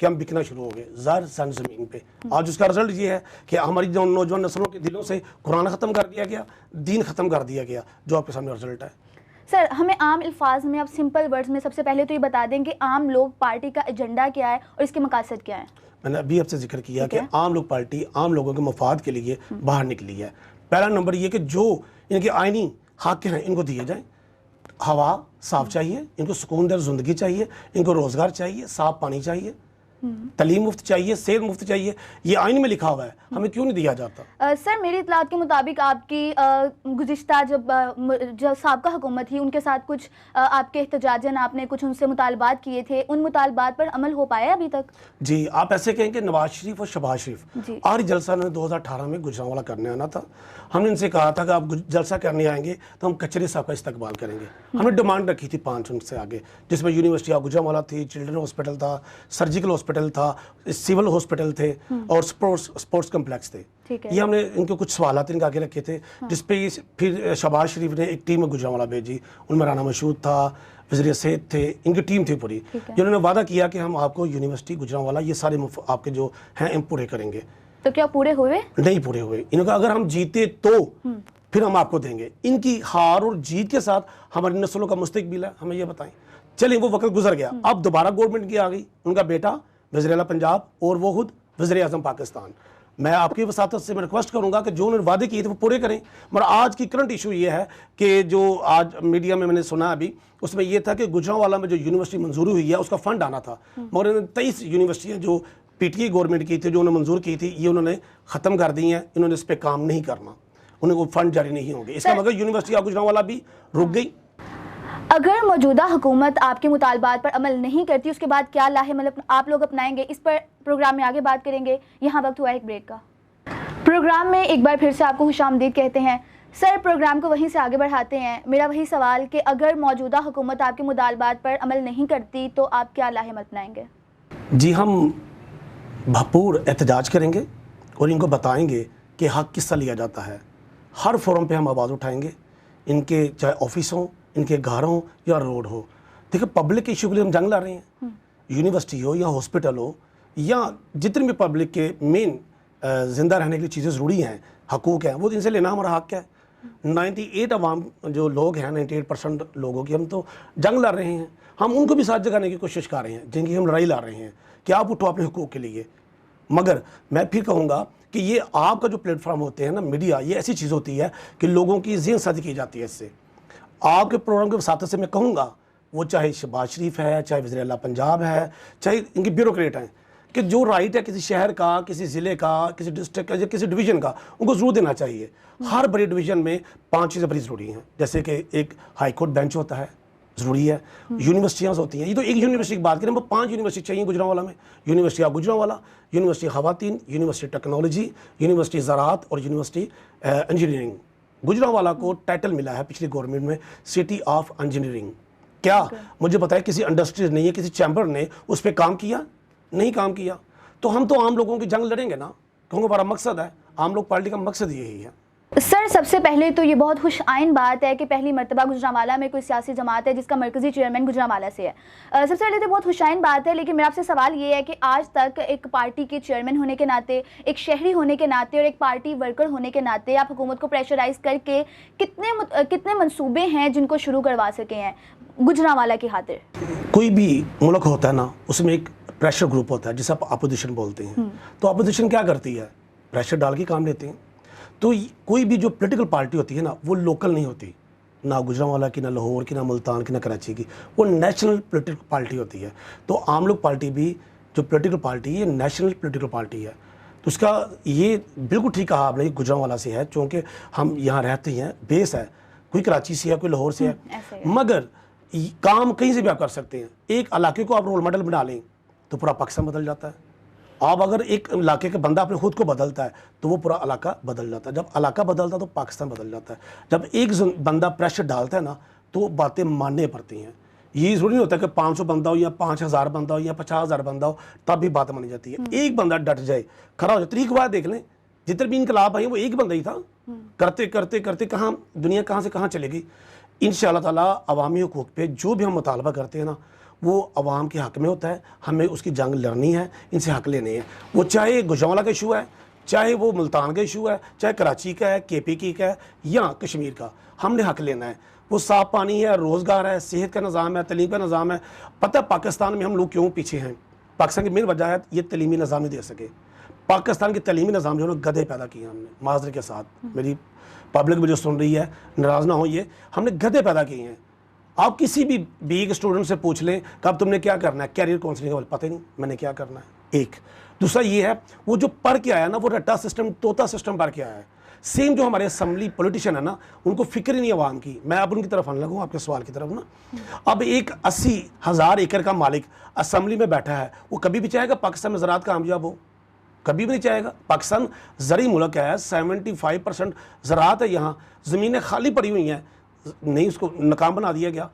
کہ ہم بکنا شروع ہو گئے ظاہر سن زمین پہ. آج اس کا رزلٹ یہ ہے کہ ہماری نوجوان نسلوں کے دلوں سے قرآن ختم کر دیا گیا, دین ختم کر دیا گیا, جو آپ کے سامنے رزلٹ ہے. سر ہمیں عام الفاظ میں, اب سمپل ورڈز میں سب سے پہلے تو یہ بتا دیں کہ عام لوگ پارٹی کا ایجنڈا کیا ہے اور اس کے مقاصد کیا ہیں. میں نے ابھی آپ سے ذکر کیا کہ عام لوگ پارٹی عام لوگوں کے مفاد کے لیے باہر نکلی ہے. پہلا نمبر یہ کہ جو ان کے آئینی حق ہیں ان کو دیے جائیں. ہوا صاف چاہیے ان کو, سکون دہ زندگی چاہیے ان کو, روزگار چاہیے, صاف پانی چاہیے, تعلیم مفت چاہیے, صحت مفت چاہیے. یہ آئین میں لکھا ہوا ہے, ہمیں کیوں نہیں دیا جاتا؟ سر میری اطلاعات کے مطابق آپ کی گزشتہ جب سابقہ حکومت تھی ان کے ساتھ کچھ آپ کے احتجاجاً آپ نے کچھ ان سے مطالبات کیے تھے, ان مطالبات پر عمل ہو پایا ابھی تک؟ جی آپ ایسے کہیں کہ نواز شریف اور شہباز شریف آخری جلسہ نے 2018 میں گجرانوالہ کرنے آنا تھا. ہم نے ان سے کہا تھا کہ آپ جلسہ کرنے آئیں گے تو ہم کچہری صاحب کا استقبال کریں گے. ہم نے ڈیمانڈ رکھی تھی 5 ان سے آگے, جس میں یونیورسٹی آف گجرانوالہ تھی, چلڈرن ہاسپٹل تھا, سرجیکل ہاسپٹل تھا, سول ہاسپٹل تھے اور سپورٹس کمپلیکس تھے. یہ ہم نے ان کے کچھ سوالات ان کے آگے رکھے تھے, جس پہ پھر شہباز شریف نے ایک ٹیم گجرانوالہ بھیجی. ان میں رانا مشہود تھا, وزیر صحت تھے, ان کی ٹیم تھی پوری, جنہوں نے وعدہ کیا کہ ہم آپ کو یونیورسٹی گجرانوالہ یہ سارے آپ کے جو ہیں ہم پورے کریں گے. تو کیا پورے ہوئے؟ نہیں پورے ہوئے. انہوں نے کہا اگر ہم جیتے تو پھر ہم آپ کو دیں گے. ان کی ہار اور جیت کے ساتھ ہماری نسلوں کا مستقبل ہے, ہمیں یہ بتائیں. چلیں وہ وقت گزر گیا, اب دوبارہ گورنمنٹ کی آ گئی, ان کا بیٹا وزیر اعلیٰ پنجاب اور وہ خود وزیر اعظم پاکستان. میں آپ کی وساطت سے میں ریکویسٹ کروں گا کہ جو انہوں نے وعدے کیے تھے وہ پورے کریں. مگر آج کی کرنٹ ایشو یہ ہے کہ جو آج میڈیا میں نے سنا ابھی, اس میں یہ تھا کہ گجرانوالہ میں جو یونیورسٹی منظوری ہوئی ہے اس کا فنڈ آنا تھا, مگر انہوں نے 23 یونیورسٹیاں جو پی ٹی آئی گورنمنٹ کی تھی جو انہوں نے منظور کی تھی, یہ انہوں نے ختم کر دی ہیں. انہوں نے اس پہ کام نہیں کرنا, انہیں وہ فنڈ جاری نہیں ہوں گے. اس کا مگر یونیورسٹی آف گجرانوالہ بھی رک گئی. اگر موجودہ حکومت آپ کے مطالبات پر عمل نہیں کرتی اس کے بعد کیا لاہے مطلب آپ لوگ اپنائیں گے, اس پر پروگرام میں آگے بات کریں گے. یہاں وقت ہوا ہے ایک بریک کا. پروگرام میں ایک بار پھر سے آپ کو خوش آمدید کہتے ہیں. سر پروگرام کو وہیں سے آگے بڑھاتے ہیں. میرا وہی سوال کہ اگر موجودہ حکومت آپ کے مطالبات پر عمل نہیں کرتی تو آپ کیا لاہے اپنائیں گے؟ جی ہم بھرپور احتجاج کریں گے اور ان کو بتائیں گے کہ حق کس سے لیا جاتا ہے. ہر فورم پہ ہم آواز اٹھائیں گے, ان کے چاہے آفس ہوں, ان کے گھر ہوں یا روڈ ہو. دیکھیں پبلک ایشو کے لیے ہم جنگ لڑ رہے ہیں. یونیورسٹی ہو یا ہاسپٹل ہو یا جتنے بھی پبلک کے مین زندہ رہنے کی چیزیں ضروری ہیں, حقوق ہیں, وہ ان سے لینا ہمارا حق ہے. 98 عوام جو لوگ ہیں, 98% لوگوں کی ہم تو جنگ لڑ رہے ہیں. ہم ان کو بھی ساتھ جگانے کی کوشش کر رہے ہیں جن کی ہم لڑائی لڑ رہے ہیں کہ آپ اٹھو اپنے حقوق کے لیے. مگر میں پھر کہوں گا کہ یہ آپ کا جو پلیٹ فارم ہوتے ہیں نا میڈیا, یہ ایسی چیز ہوتی ہے کہ لوگوں کی ذہن سازی کی جاتی ہے اس سے. آپ کے پروگرام کے وساطت سے میں کہوں گا, وہ چاہے شہباز شریف ہے, چاہے وزیر اعلیٰ پنجاب ہے, چاہے ان کے بیوروکریٹ ہیں, کہ جو رائٹ ہے کسی شہر کا, کسی ضلع کا, کسی ڈسٹرکٹ کا یا کسی ڈویژن کا, ان کو ضرور دینا چاہیے. ہر بڑی ڈویژن میں 5 چیزیں بڑی ضروری ہیں, جیسے کہ ایک ہائی کورٹ بینچ ہوتا ہے, ضروری ہے. یونیورسٹیاں ہوتی ہیں, یہ تو ایک یونیورسٹی کی بات کریں, وہ 5 یونیورسٹی چاہیے گجرانوالہ میں. یونیورسٹی آف گجرانوالہ, یونیورسٹی خواتین, یونیورسٹی ٹیکنالوجی, یونیورسٹی زراعت اور یونیورسٹی انجینئرنگ. گجرانوالہ کو ٹائٹل ملا ہے پچھلی گورنمنٹ میں سٹی آف انجینئرنگ. کیا مجھے بتائے کسی انڈسٹری نے یا کسی چیمبر نے اس پہ کام کیا؟ نہیں کام کیا. تو ہم تو عام لوگوں کی جنگ لڑیں گے نا, کیونکہ ہمارا مقصد ہے, عام لوگ پارٹی کا مقصد یہی ہے. سر سب سے پہلے تو یہ بہت خوش آئین بات ہے کہ پہلی مرتبہ گجرانوالہ میں کوئی سیاسی جماعت ہے جس کا مرکزی چیئرمین گجرانوالہ سے ہے. سب سے پہلے تو بہت خوش آئین بات ہے, لیکن میرا آپ سے سوال یہ ہے کہ آج تک ایک پارٹی کے چیئرمین ہونے کے ناطے, ایک شہری ہونے کے ناطے اور ایک پارٹی ورکر ہونے کے ناطے آپ حکومت کو پریشرائز کر کے کتنے منصوبے ہیں جن کو شروع کروا سکے ہیں گجرانوالہ کی خاطر؟ کوئی بھی ملک ہوتا ہے نا, اس میں ایک پریشر گروپ ہوتا ہے جسے آپ اپوزیشن بولتے ہیں. تو اپوزیشن کیا کرتی ہے؟ پریشر ڈال کے کام لیتے ہیں. تو کوئی بھی جو پولیٹیکل پارٹی ہوتی ہے نا, وہ لوکل نہیں ہوتی, نہ گجرانوالہ کی, نہ لاہور کی, نہ ملتان کی, نہ کراچی کی, وہ نیشنل پولیٹیکل پارٹی ہوتی ہے. تو عام لوگ پارٹی بھی جو پولیٹیکل پارٹی ہے, یہ نیشنل پولیٹیکل پارٹی ہے. تو اس کا یہ بالکل ٹھیک کہا آپ نے, گجرانوالہ سے ہے, چونکہ ہم یہاں رہتے ہیں, بیس ہے, کوئی کراچی سے ہے, کوئی لاہور سے ہے. مگر کام کہیں سے بھی آپ کر سکتے ہیں. ایک علاقے کو آپ رول ماڈل بنا لیں تو پورا پاکستان بدل جاتا ہے. آپ اگر ایک علاقے کا بندہ اپنے خود کو بدلتا ہے تو وہ پورا علاقہ بدل جاتا ہے. جب علاقہ بدلتا ہے تو پاکستان بدل جاتا ہے. جب ایک بندہ پریشر ڈالتا ہے نا تو باتیں ماننے پڑتی ہیں. یہ ضروری نہیں ہوتا کہ 500 بندہ ہو یا 5000 بندہ ہو یا 50,000 بندہ ہو تب بھی بات مانی جاتی ہے. ایک بندہ ڈٹ جائے, کھڑا ہو جائے. طریق بات دیکھ لیں, جتنے بھی انقلاب آئے وہ ایک بندہ ہی تھا. کرتے کرتے کرتے کہاں دنیا کہاں سے کہاں چلے گئی. انشاءاللہ تعالیٰ عوامی حقوق پہ جو بھی ہم مطالبہ کرتے ہیں نا, وہ عوام کے حق میں ہوتا ہے. ہمیں اس کی جنگ لڑنی ہے, ان سے حق لینے ہیں. وہ چاہے گوجرانوالا کا ایشو ہے, چاہے وہ ملتان کا ایشو ہے, چاہے کراچی کا ہے, KPK کا ہے یا کشمیر کا, ہم نے حق لینا ہے. وہ صاف پانی ہے, روزگار ہے, صحت کا نظام ہے, تعلیم کا نظام ہے. پتہ ہے پاکستان میں ہم لوگ کیوں پیچھے ہیں؟ پاکستان کی مین وجہ ہے یہ تعلیمی نظام نہیں دے سکے. پاکستان کے تعلیمی نظام جو ہے نا گدھے پیدا کیے ہم نے, معذرت کے ساتھ, میری پبلک بھی جو سن رہی ہے ناراض نہ ہو, یہ ہم نے گدھے پیدا کیے ہیں. آپ کسی بھی بیگ اسٹوڈنٹ سے پوچھ لیں کہ اب تم نے کیا کرنا ہے, کیریئر کاؤنسلنگ کا پتہ ہی نہیں میں نے کیا کرنا ہے. ایک دوسرا یہ ہے وہ جو پڑھ کے آیا نا, وہ رٹا سسٹم, طوطا سسٹم پڑھ کے آیا ہے. سیم جو ہمارے اسمبلی پولیٹیشین ہے نا, ان کو فکر ہی نہیں عوام کی. میں اب ان کی طرف آنے لگوں, آپ کے سوال کی طرف نا. اب ایک 80,000 ایکڑ کا مالک اسمبلی میں بیٹھا ہے, وہ کبھی بھی چاہے گا پاکستان میں زراعت کامیاب ہو؟ کبھی بھی نہیں چاہے گا. پاکستان زرعی ملک ہے, 75% زراعت ہے, یہاں زمینیں خالی پڑی ہوئی ہیں, نہیں اس کو ناکام بنا دیا گیا.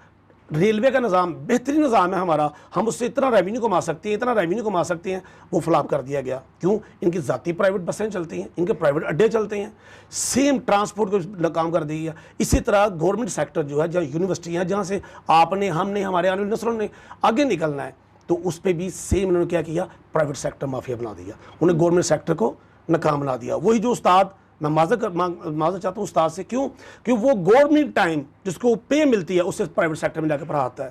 ریلوے کا نظام بہترین نظام ہے ہمارا, ہم اس سے اتنا ریونیو کما سکتے ہیں, اتنا ریونیو کما سکتے ہیں, وہ فلاپ کر دیا گیا. کیوں؟ ان کی ذاتی پرائیویٹ بسیں چلتی ہیں, ان کے پرائیویٹ اڈے چلتے ہیں, سیم ٹرانسپورٹ کو ناکام کر دیا. اسی طرح گورنمنٹ سیکٹر جو ہے, جہاں یونیورسٹی ہیں, جہاں سے آپ نے, ہم نے, ہمارے آنے والی نسلوں نے آگے نکلنا ہے, تو اس پہ بھی سیم انہوں نے کیا کیا, پرائیویٹ سیکٹر مافیا بنا دیا, انہیں گورنمنٹ سیکٹر کو ناکام بنا دیا. وہی جو استاد, میں معذرت چاہتا ہوں استاد سے, کیوں کہ وہ گورنمنٹ ٹائم جس کو پے ملتی ہے اس سے پرائیویٹ سیکٹر میں جا کے پڑھاتا ہے.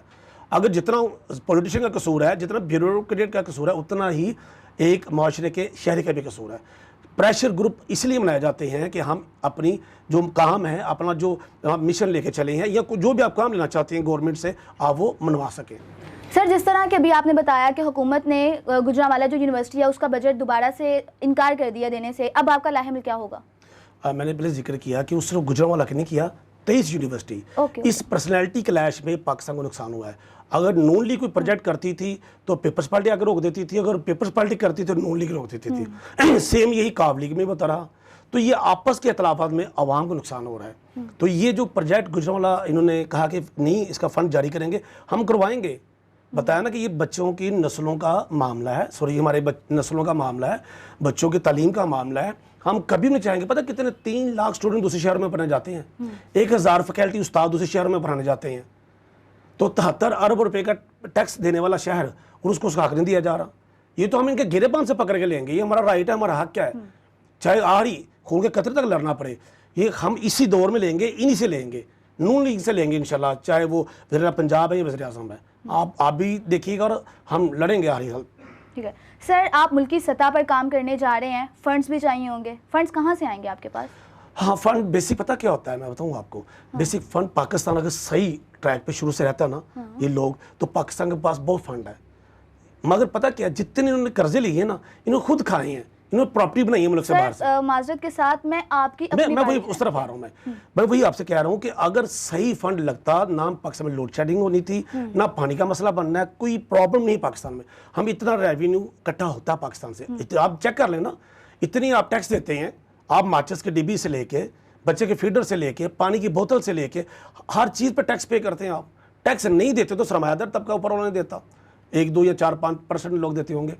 اگر جتنا پولیٹیشین کا قصور ہے, جتنا بیوروکریٹ کا قصور ہے, اتنا ہی ایک معاشرے کے شہری کا بھی قصور ہے. پریشر گروپ اس لیے بنائے جاتے ہیں کہ ہم اپنی جو کام ہے, اپنا جو مشن لے کے چلے ہیں, یا جو بھی آپ کام لینا چاہتے ہیں گورنمنٹ سے, آپ وہ منوا سکیں. سر جس طرح کہ ابھی آپ نے بتایا کہ حکومت نے گوجرانوالا جو یونیورسٹی ہے اس کا بجٹ دوبارہ سے انکار کر دیا دینے سے, اب آپ کا لاحمل کیا ہوگا؟ میں نے پہلے ذکر کیا کہ اس صرف گوجرانوالا کا نہیں کیا, 23 یونیورسٹی. اس پرسنالٹی کلیش میں پاکستان کو نقصان ہوا ہے. اگر نون لیگ کوئی پروجیکٹ کرتی تھی تو پیپلز پارٹی آ کے روک دیتی تھی, اگر پیپلز پارٹی کرتی تھی تو نون لیگ روک دیتی تھی. سیم یہی قاب لیگ میں بتا رہا. تو یہ آپس کے اختلافات میں عوام کو نقصان ہو رہا ہے. تو یہ جو پروجیکٹ گوجرانوالا انہوں نے کہا کہ نہیں اس کا فنڈ جاری کریں گے, ہم کروائیں گے. بتایا نا کہ یہ بچوں کی نسلوں کا معاملہ ہے, ہمارے نسلوں کا معاملہ ہے, بچوں کی تعلیم کا معاملہ ہے. ہم کبھی نہیں چاہیں گے. پتہ کتنے 3 لاکھ اسٹوڈنٹ دوسرے شہر میں پڑھنے جاتے ہیں, 1000 فیکلٹی استاد دوسرے شہر میں پڑھانے جاتے ہیں. تو 73 ارب روپے کا ٹیکس دینے والا شہر, اور اس کو اس کا حق نہیں دیا جا رہا. یہ تو ہم ان کے گرے پان سے پکڑ کے لیں گے, یہ ہمارا رائٹ ہے, ہمارا حق کیا ہے, چاہے آہری خون کے قطرے تک لڑنا پڑے. یہ ہم اسی دور میں لیں گے, انہی سے لیں گے, نون لیگ سے لیں گے انشاءاللہ, چاہے وہ وزیر پنجاب ہے یا وزیر اعظم ہے. آپ بھی دیکھیے گا اور ہم لڑیں گے آہری حل. ٹھیک ہے سر, آپ ملکی سطح پر کام کرنے جا رہے ہیں, فنڈز بھی چاہیے ہوں گے, فنڈز کہاں سے آئیں گے آپ کے پاس؟ ہاں فنڈ بیسک پتہ کیا ہوتا ہے, میں بتاؤں آپ کو. بیسک فنڈ پاکستان اگر صحیح ٹریک پہ شروع سے رہتا ہے نا یہ لوگ, تو پاکستان کے پاس بہت فنڈ ہے. مگر پتہ کیا, جتنے انہوں نے قرضے لیے ہیں نا, انہوں نے خود کھائے ہیں, انہوں نے پراپرٹی بنائی ہے ملک سے باہر سے. معذرت کے ساتھ میں آپ کی میں وہی اس طرف آ رہا ہوں. میں وہی آپ سے کہہ رہا ہوں کہ اگر صحیح فنڈ لگتا, نہ پاکستان میں لوڈ شیڈنگ ہونی تھی, نہ پانی کا مسئلہ بننا ہے, کوئی پرابلم نہیں پاکستان میں. ہم اتنا ریونیو اکٹھا ہوتا ہے پاکستان سے, آپ چیک کر لیں نا, اتنی آپ ٹیکس دیتے ہیں. آپ ماچس کے ڈبی سے لے کے, بچے کے فیڈر سے لے کے, پانی کی بوتل سے لے کے, ہر چیز پہ ٹیکس پے کرتے ہیں. آپ ٹیکس نہیں دیتے تو سرمایہ دار طبقہ اوپر والا نہیں دیتا, 1, 2 یا 4-5% لوگ دیتے ہوں گے.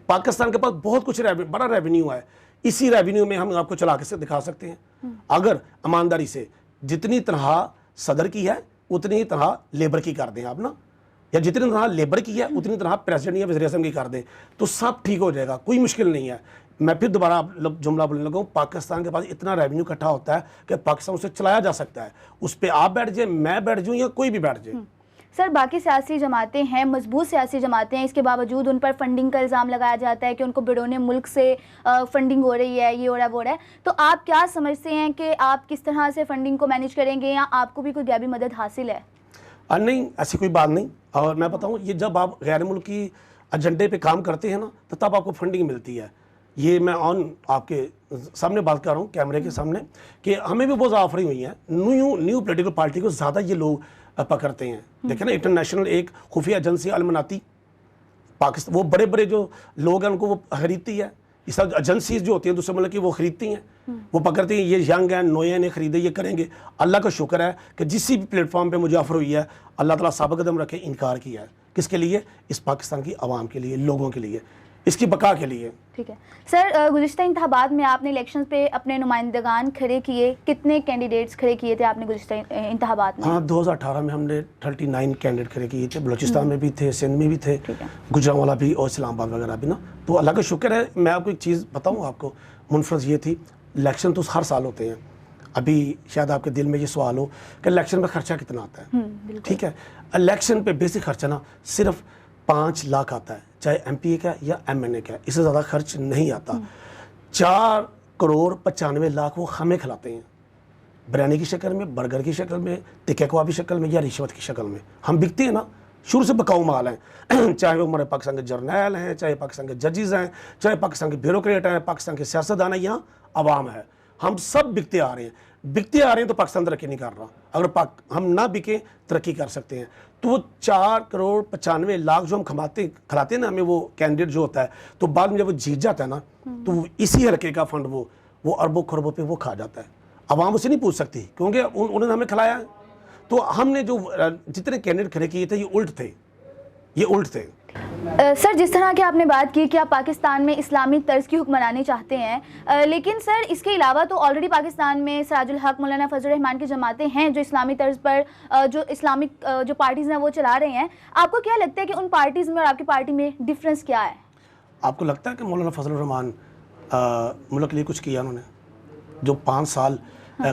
پاکستان کے پاس بہت کچھ بڑا ریونیو ہے. اسی ریونیو میں ہم آپ کو چلا کے دکھا سکتے ہیں اگر ایمانداری سے. جتنی تنخواہ صدر کی ہے اتنی ہی تنخواہ لیبر کی کر دیں آپ نا, یا جتنی تنخواہ لیبر کی ہے اتنی تنخواہ پریزیڈنٹ یا وزیر اعظم کی کر دیں, تو سب ٹھیک ہو جائے گا, کوئی مشکل نہیں ہے. میں پھر دوبارہ جملہ بولنے لگا ہوں, پاکستان کے پاس اتنا ریونیو اکٹھا ہوتا ہے کہ پاکستان اسے چلایا جا سکتا ہے. اس پہ آپ بیٹھ جائیں, میں بیٹھ جاؤں, یا کوئی بھی بیٹھ جائے. سر باقی سیاسی جماعتیں ہیں, مضبوط سیاسی جماعتیں ہیں, اس کے باوجود ان پر فنڈنگ کا الزام لگایا جاتا ہے کہ ان کو بیرون ملک سے فنڈنگ ہو رہی ہے, یہ ہو رہا ہے, وہ ہو رہا ہے. تو آپ کیا سمجھتے ہیں کہ آپ کس طرح سے فنڈنگ کو مینیج کریں گے, یا آپ کو بھی کوئی غیبی مدد حاصل ہے؟ نہیں, ایسی کوئی بات نہیں. اور میں بتاؤں, یہ جب آپ غیر ملکی ایجنڈے پہ کام کرتے ہیں نا, تو تب آپ کو فنڈنگ ملتی ہے. یہ میں آپ کے سامنے بات کر رہا ہوں, کیمرے کے سامنے, کہ ہمیں بھی بہت آفریں ہوئی ہیں. نیو پولیٹیکل پارٹی کو زیادہ یہ لوگ پکڑتے ہیں. دیکھیں نا, انٹرنیشنل ایک خفیہ ایجنسی المناتی پاکستان, وہ بڑے بڑے جو لوگ ہیں ان کو وہ خریدتی ہے. اس طرح ایجنسیز جو ہوتی ہیں دوسرے ملک کی, وہ خریدتی ہیں, وہ پکڑتی ہیں. یہ ینگ ہیں, نوئے نے خریدے, یہ کریں گے. اللہ کا شکر ہے کہ جس بھی پلیٹ فارم پہ مجھے آفر ہوئی ہے, اللہ تعالیٰ ثابت قدم رکھے, انکار کیا ہے. کس کے لیے؟ اس پاکستان کی عوام کے لیے, لوگوں کے لیے. اس کی بقا کے لیے. ٹھیک ہے سر، گزشتہ انتخابات میں آپ نے الیکشنز پہ اپنے نمائندگان کھڑے کیے، کتنے کینڈیڈیٹس کھڑے کیے تھے آپ نے گزشتہ انتخابات میں؟ ہاں 2018 میں ہم نے 39 کینڈیڈیٹ کھڑے کیے تھے، بلوچستان میں بھی تھے، سندھ میں بھی تھے، گجرانوالا بھی اور اسلام آباد وغیرہ بھی نا. تو اللہ کا شکر ہے. میں آپ کو ایک چیز بتاؤں، آپ کو منفرد یہ تھی، الیکشن تو ہر سال ہوتے ہیں. ابھی شاید آپ کے دل میں یہ سوال ہو کہ الیکشن میں خرچہ کتنا آتا ہے. ٹھیک ہے، الیکشن پہ بیسک خرچہ نا صرف 5 لاکھ آتا ہے، چاہے ایم پی اے کا یا ایم این اے کا، اس سے زیادہ خرچ نہیں آتا. 4 کروڑ 95 لاکھ وہ ہمیں کھلاتے ہیں، بریانی کی شکل میں، برگر کی شکل میں، ٹکے کباب کی شکل میں یا رشوت کی شکل میں. ہم بکتے ہیں نا، شروع سے بکاؤ مال ہیں، چاہے وہ ہمارے پاکستان کے جرنیل ہیں، چاہے پاکستان کے ججز ہیں، چاہے پاکستان کے بیوروکریٹ ہیں، پاکستان کے سیاستدان ہیں یا عوام ہے، ہم سب بکتے آ رہے ہیں تو پاکستان ترقی نہیں کر رہا. اگر ہم نہ بکیں ترقی کر سکتے ہیں. تو وہ 4 کروڑ 95 لاکھ جو ہم کھلاتے ہیں نا ہمیں وہ کینڈیڈیٹ جو ہوتا ہے، تو بعد میں جب وہ جیت جاتا ہے نا تو اسی حلقے کا فنڈ وہ اربوں خربوں پہ وہ کھا جاتا ہے. عوام اسے نہیں پوچھ سکتی کیونکہ انہوں نے ہمیں کھلایا ہے. تو ہم نے جو جتنے کینڈیڈیٹ کھڑے کیے تھے یہ الٹ تھے. سر جس طرح کہ آپ نے بات کی کہ آپ پاکستان میں اسلامی طرز کی حکمرانی چاہتے ہیں، لیکن سر اس کے علاوہ تو آلریڈی پاکستان میں سراج الحق، مولانا فضل الرحمان کی جماعتیں ہیں جو اسلامی طرز پر جو اسلامک جو پارٹیز ہیں وہ چلا رہے ہیں. آپ کو کیا لگتا ہے کہ ان پارٹیز میں اور آپ کی پارٹی میں ڈفرینس کیا ہے؟ آپ کو لگتا ہے کہ مولانا فضل الرحمان ملک کے لیے کچھ کیا؟ انہوں نے جو 5 سال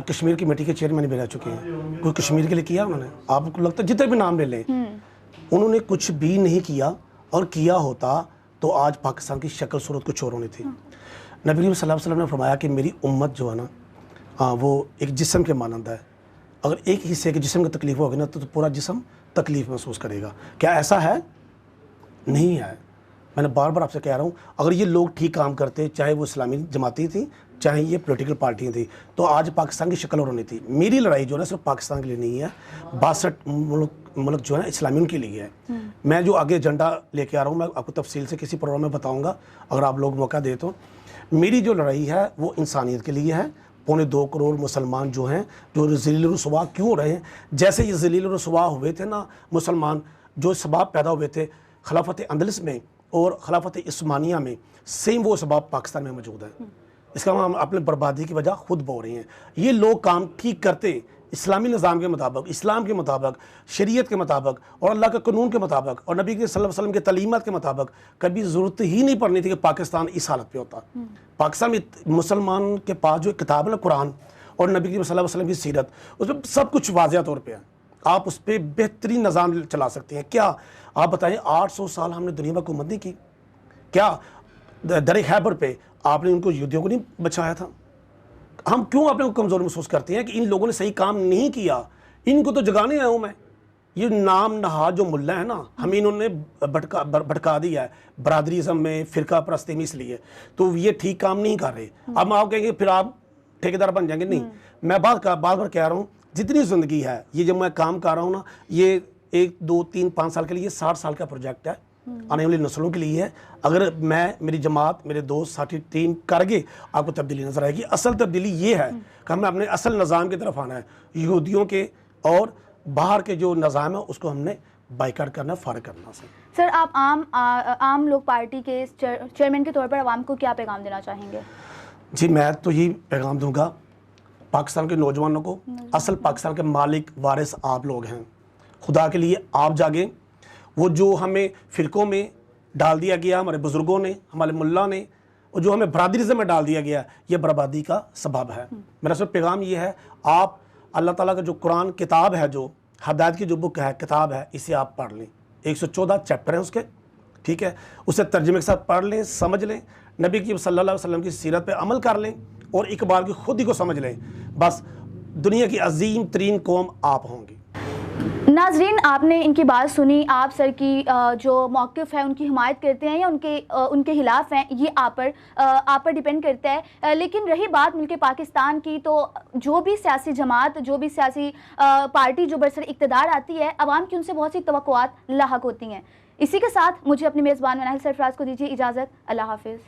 کشمیر کی کمیٹی کے چیئرمین بھی رہ چکے ہیں، کوئی کشمیر کے لیے کیا انہوں نے؟ آپ کو لگتا ہے جتنے بھی نام لے لیں انہوں نے کچھ بھی نہیں کیا، اور کیا ہوتا تو آج پاکستان کی شکل صورت کچھ اور ہونی تھی. نبی کریم صلی اللہ علیہ وسلم نے فرمایا کہ میری امت جو ہے نا وہ ایک جسم کے مانند ہے. اگر ایک حصے کے جسم کی تکلیف ہوگی نا تو پورا جسم تکلیف محسوس کرے گا. کیا ایسا ہے؟ نہیں ہے. میں نے بار بار آپ سے کہہ رہا ہوں، اگر یہ لوگ ٹھیک کام کرتے، چاہے وہ اسلامی جماعتیں تھیں چاہے یہ پولیٹیکل پارٹیاں تھیں، تو آج پاکستان کی شکل اور ہونی تھی. میری لڑائی جو ہے نا صرف پاکستان کے لیے نہیں ہے، 62 ملک جو ہے نا اسلامیوں کے لیے ہے. میں جو آگے ایجنڈا لے کے آ رہا ہوں میں آپ کو تفصیل سے کسی پروگرام میں بتاؤں گا اگر آپ لوگ موقع دے تو. میری جو لڑائی ہے وہ انسانیت کے لیے ہے. 2.25 کروڑ مسلمان جو ہیں جو ذلیل و رسوا کیوں ہو رہے ہیں، جیسے یہ ذلیل و رسوا ہوئے تھے نا مسلمان، جو اسباب پیدا ہوئے تھے خلافت اندلس میں اور خلافت عثمانیہ میں، سیم وہ اسباب پاکستان میں موجود ہیں. اس کا ہم اپنے بربادی کی وجہ خود بو رہے ہیں. یہ لوگ کام ٹھیک کرتے اسلامی نظام کے مطابق، اسلام کے مطابق، شریعت کے مطابق اور اللہ کے قانون کے مطابق اور نبی کے صلی اللہ علیہ وسلم کے تعلیمات کے مطابق، کبھی ضرورت ہی نہیں پڑنی تھی کہ پاکستان اس حالت پہ ہوتا. پاکستان میں مسلمان کے پاس جو کتاب ہے نا قرآن اور نبی کے صلی اللہ علیہ وسلم کی سیرت، اس میں سب کچھ واضح طور پہ ہے. آپ اس پہ بہترین نظام چلا سکتے ہیں. کیا آپ بتائیں 800 سال ہم نے دنیا میں حکومت نہیں کی؟ کیا در خیبر پہ آپ نے ان کو یہودیوں کو نہیں بچایا تھا؟ ہم کیوں اپنے کو کمزور محسوس کرتے ہیں کہ ان لوگوں نے صحیح کام نہیں کیا؟ ان کو تو جگانے آیا ہوں میں. یہ نام نہاد جو ملا ہے نا ہمیں انہوں نے بھٹکا دیا ہے برادریزم میں، فرقہ پرستی میں، اس لیے تو یہ ٹھیک کام نہیں کر رہے. اب آپ کہیں گے پھر آپ ٹھیکیدار بن جائیں گے. نہیں، میں بار بار کہہ رہا ہوں جتنی زندگی ہے یہ جب میں کام کر رہا ہوں نا یہ 1 2 3 5 سال کے لیے 60 سال کا پروجیکٹ ہے، آنے والی نسلوں کے لیے ہے. اگر میں میری جماعت میرے دوست ساتھی ٹیم کر گئے آپ کو تبدیلی نظر آئے گی. اصل تبدیلی یہ ہے کہ ہمیں اپنے اصل نظام کی طرف آنا ہے. یہودیوں کے اور باہر کے جو نظام ہے اس کو ہم نے بائیکاٹ کرنا، فارغ کرنا. سر آپ عام لوگ پارٹی کے چیئرمین کے طور پر عوام کو کیا پیغام دینا چاہیں گے؟ جی میں تو یہ پیغام دوں گا پاکستان کے نوجوانوں کو، اصل پاکستان کے مالک وارث آپ لوگ ہیں. خدا کے لیے آپ جاگیں. وہ جو ہمیں فرقوں میں ڈال دیا گیا، ہمارے بزرگوں نے، ہمارے ملا نے، اور جو ہمیں برادریزم میں ڈال دیا گیا، یہ بربادی کا سبب ہے. میرا صرف پیغام یہ ہے، آپ اللہ تعالیٰ کا جو قرآن کتاب ہے، جو ہدایت کی جو بک ہے، کتاب ہے، اسے آپ پڑھ لیں. 114 چیپٹر ہیں اس کے، ٹھیک ہے، اسے ترجمے کے ساتھ پڑھ لیں، سمجھ لیں، نبی کی صلی اللہ علیہ وسلم کی سیرت پہ عمل کر لیں اور ایک بار کی خود ہی کو سمجھ لیں. بس دنیا کی عظیم ترین قوم آپ ہوں گی. ناظرین آپ نے ان کی بات سنی. آپ سر کی جو موقف ہے ان کی حمایت کرتے ہیں یا ان کے خلاف ہیں، یہ آپ پر ڈیپینڈ کرتا ہے. لیکن رہی بات ملک پاکستان کی، تو جو بھی سیاسی جماعت، جو بھی سیاسی پارٹی جو برسر اقتدار آتی ہے، عوام کی ان سے بہت سی توقعات لاحق ہوتی ہیں. اسی کے ساتھ مجھے اپنی میزبان مناہل سرفراز کو دیجیے اجازت. اللہ حافظ.